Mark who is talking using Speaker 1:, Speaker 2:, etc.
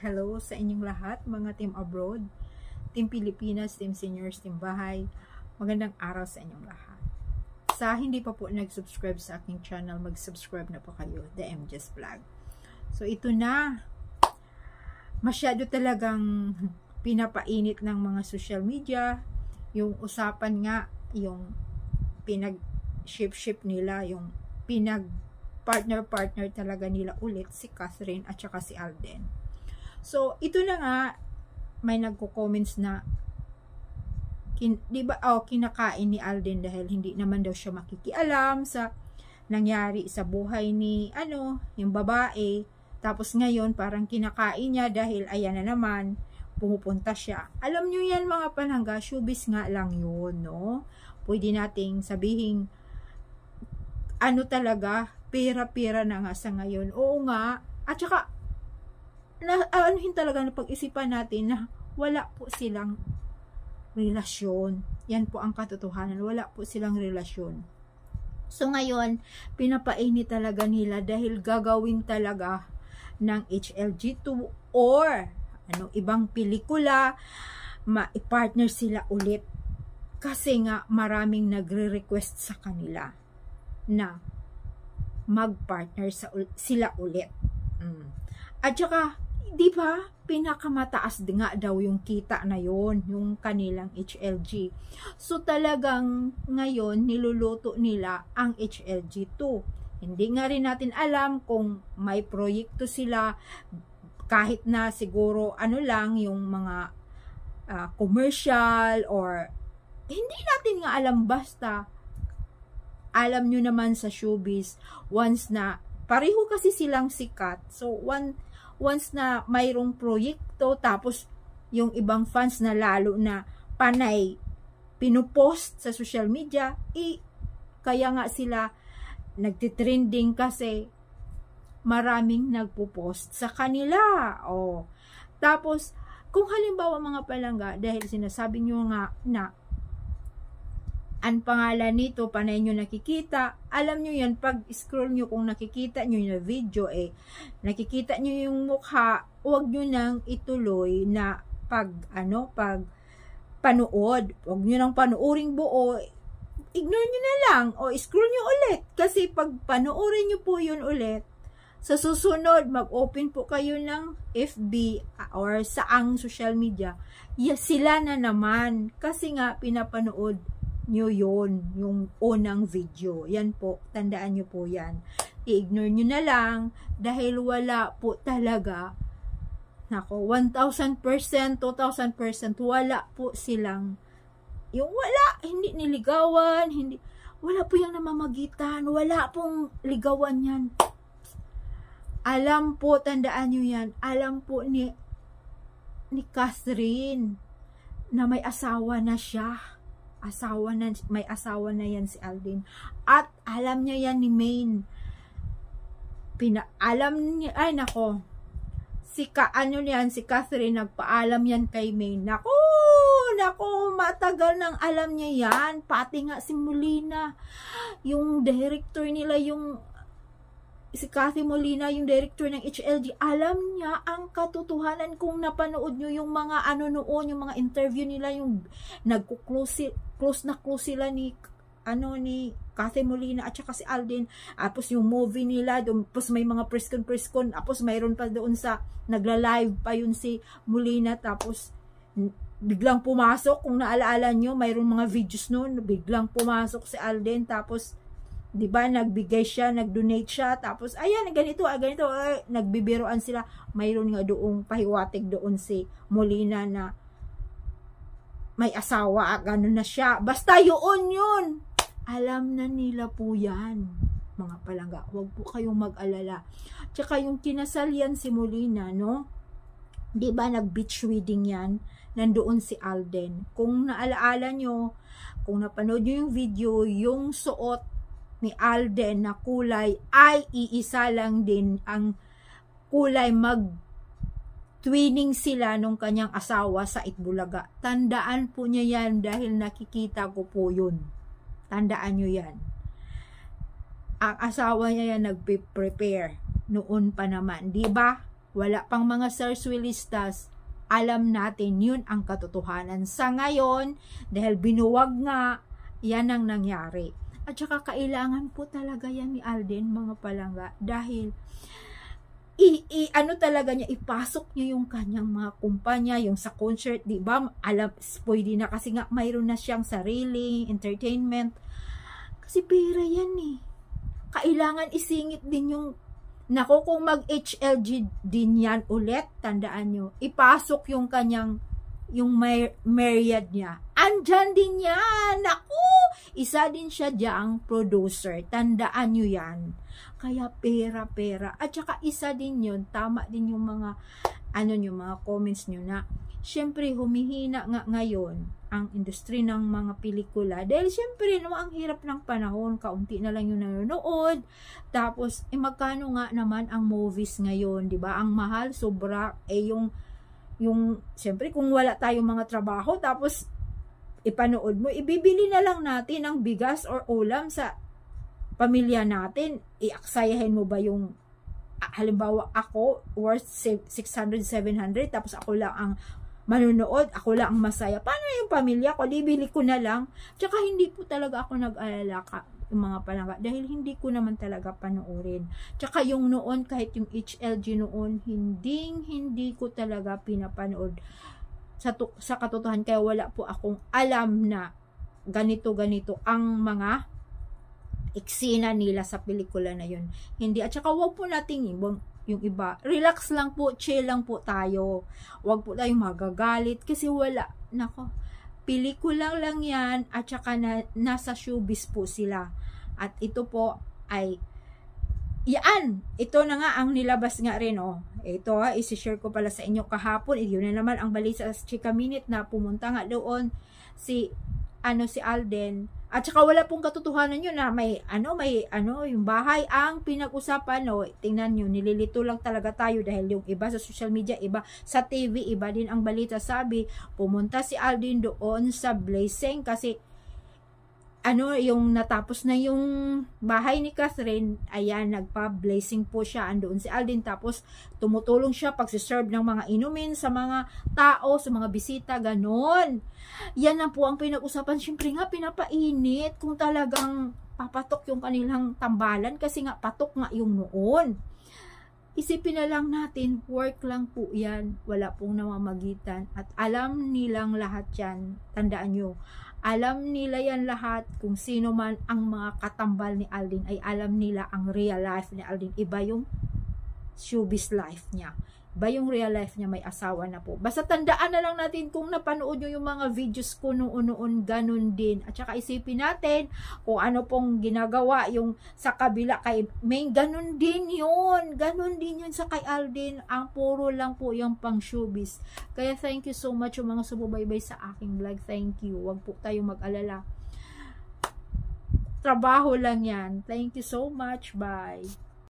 Speaker 1: Hello sa inyong lahat, mga team abroad, team Pilipinas, team seniors, team bahay. Magandang araw sa inyong lahat. Sa hindi pa po nag-subscribe sa aking channel, mag-subscribe na po kayo, The MJ's Vlog. So ito na, masyado talagang pinapainit ng mga social media, yung usapan nga, yung pinag-ship nila, yung pinag-partner talaga nila ulit, si Catherine at saka si Alden. So, ito na nga, may nagko-comments na, kinakain ni Alden dahil hindi naman daw siya makikialam sa nangyari sa buhay ni, yung babae. Tapos ngayon, parang kinakain niya dahil ayan na naman, pumupunta siya. Alam nyo yan mga palangga, showbiz nga lang yun, no? Pwede nating sabihin, talaga, pera-pera na nga sa ngayon. Oo nga, at saka, anuhin talaga na pag-isipan natin na wala po silang relasyon. Yan po ang katotohanan. Wala po silang relasyon. So ngayon, pinapainit talaga nila dahil gagawin talaga ng HLG2 or ibang pelikula, ma-partner sila ulit. Kasi nga maraming nagre-request sa kanila na mag-partner sila ulit. At saka, di ba, pinakamataas nga daw yung kita na yon, yung kanilang HLG. So talagang ngayon niluluto nila ang HLG2. Hindi nga rin natin alam kung may proyekto sila, kahit na siguro lang yung mga commercial or hindi natin nga alam, basta alam nyo naman sa showbiz, once na pareho kasi silang sikat, so once na mayroong proyekto, tapos yung ibang fans na lalo na panay pinupost sa social media, kaya nga sila nagtitrending kasi maraming nagpo-post sa kanila. Tapos kung halimbawa mga palangga, dahil sinasabi nyo nga na ang pangalan nito, panay nyo nakikita, alam nyo yan, pag scroll nyo, kung nakikita nyo yung video, nakikita nyo yung mukha, huwag nyo nang ituloy na pag panood, huwag nyo nang panuoring buo, ignore nyo na lang, o scroll nyo ulit, kasi pag panoorin nyo po yun ulit, sa susunod, mag-open po kayo ng FB or saang social media, sila na naman, kasi nga pinapanood nyo yun, yung unang video. Yan po, tandaan nyo po yan. I-ignore nyo na lang dahil wala po talaga, 1,000%, 2,000%, wala po silang, hindi niligawan, wala po yung namamagitan, wala pong ligawan yan. Alam po, tandaan nyo yan, alam po ni Catherine na may asawa na siya. May asawa na yan si Alden. At alam niya yan ni Maine. Alam niya, si Catherine, nagpaalam yan kay Maine. Naku, matagal nang alam niya yan. Pati nga si Molina, yung director nila, si Cathy Molina, yung director ng HLG, alam niya ang katotohanan. Kung napanood nyo yung mga noon, yung mga interview nila, yung close sila ni Cathy Molina at saka si Alden, tapos yung movie nila, tapos may mga press con, tapos mayroon pa doon sa nagla-live pa yun si Molina, tapos biglang pumasok, kung naalaala nyo, mayroon mga videos noon, biglang pumasok si Alden, tapos diba, nagbigay siya, nag-donate siya, tapos, ayan, ganito, nagbibiroan sila. Mayroon nga doong pahiwatig doon si Molina na may asawa, gano'n na siya. Basta yun. Alam na nila po yan, mga palangga. Huwag po kayong mag-alala. Tsaka yung kinasal yan si Molina, no? Diba, nag-beach wedding yan, nandoon si Alden. Kung naalaala nyo, kung napanood nyo yung video, yung suot ni Alden na kulay ay iisa lang din ang kulay, mag-twinning sila nung kanyang asawa sa Itbulaga. Tandaan po niya yan dahil nakikita ko po yun. Tandaan nyo yan. Ang asawa niya yan nagpe-prepare noon pa naman, di ba? wala pang mga sarswilistas, alam natin yun ang katotohanan. Sa ngayon, dahil binuwag nga, yan ang nangyari. At saka kailangan po talaga yan ni Alden, mga palangga, dahil ano talaga niya, ipasok niya yung kanyang mga kumpanya, yung sa concert, di ba? Alam, pwede na kasi nga mayroon na siyang sarili, entertainment. Kasi pera yan eh. Kailangan isingit din yung, nako kung mag-HLG din yan ulit, tandaan nyo, ipasok yung kanyang, yung myriad niya. Andyan din yan. Naku! Isa din siya diyang producer. Tandaan nyo yan. Kaya pera. At saka isa din yun, tama din yung mga, yung mga comments nyo na, syempre humihina nga ngayon ang industry ng mga pelikula. Dahil syempre, ang hirap ng panahon, kaunti na lang yung nanonood. Tapos, magkano nga naman ang movies ngayon, di ba? Ang mahal, sobra, yung syempre, kung wala tayong mga trabaho, tapos, ipanood mo, ibibili na lang natin ang bigas or ulam sa pamilya natin. Iaksayahin mo ba yung, halimbawa ako, worth 600, 700, tapos ako lang ang manunood, ako lang ang masaya. Paano yung pamilya ko? Libili ko na lang. Tsaka hindi po talaga ako nag-alala yung mga palangga, dahil hindi ko naman talaga panoorin. Tsaka yung noon, kahit yung HLG noon, hindi ko talaga pinapanood sa katotohanan, kaya wala po akong alam na ganito ang mga eksena nila sa pelikula na yun. Hindi. At saka wag po nating yung iba. Relax lang po, chill lang po tayo. Wag po tayong magagalit kasi wala. Nako, pelikula lang yan, at saka nasa showbiz po sila. At ito po ay ito na nga ang nilabas nga rin, ito isi-share ko pala sa inyo kahapon. Yun na naman ang balita sa Chika Minute na pumunta nga doon si Alden. At saka wala pong katotohanan yun na may yung bahay ang pinag-usapan. Tingnan nyo, nililito lang talaga tayo dahil yung iba sa social media, iba sa TV, iba din ang balita. Sabi, pumunta si Alden doon sa Blessing kasi yung natapos na yung bahay ni Catherine, ayan, nagpa-blessing po siya, andoon si Alden, tapos tumutulong siya pagsiserve ng mga inumin sa mga tao, sa mga bisita, ganon. Yan na po ang pinag-usapan. Siyempre nga, pinapainit kung talagang papatok yung kanilang tambalan, kasi nga, patok nga yung noon. Isipin na lang natin, work lang po yan, wala pong namamagitan, at alam nilang lahat yan, tandaan nyo, alam nila yan lahat, kung sino man ang mga katambal ni Alden, ay alam nila ang real life ni Alden. Iba yung showbiz life niya. Iba yung real life niya, may asawa na po. Basta tandaan na lang natin, kung napanood nyo yung mga videos ko noon, ganun din. At saka isipin natin, kung ano pong ginagawa yung sa kabila kay May, ganun din yun. Ganun din yun sa kay Alden. Ang puro lang po yung pang showbiz. Kaya thank you so much yung mga sumubaybay sa aking vlog. Thank you. Huwag po tayong mag-alala. Trabaho lang yan. Thank you so much. Bye.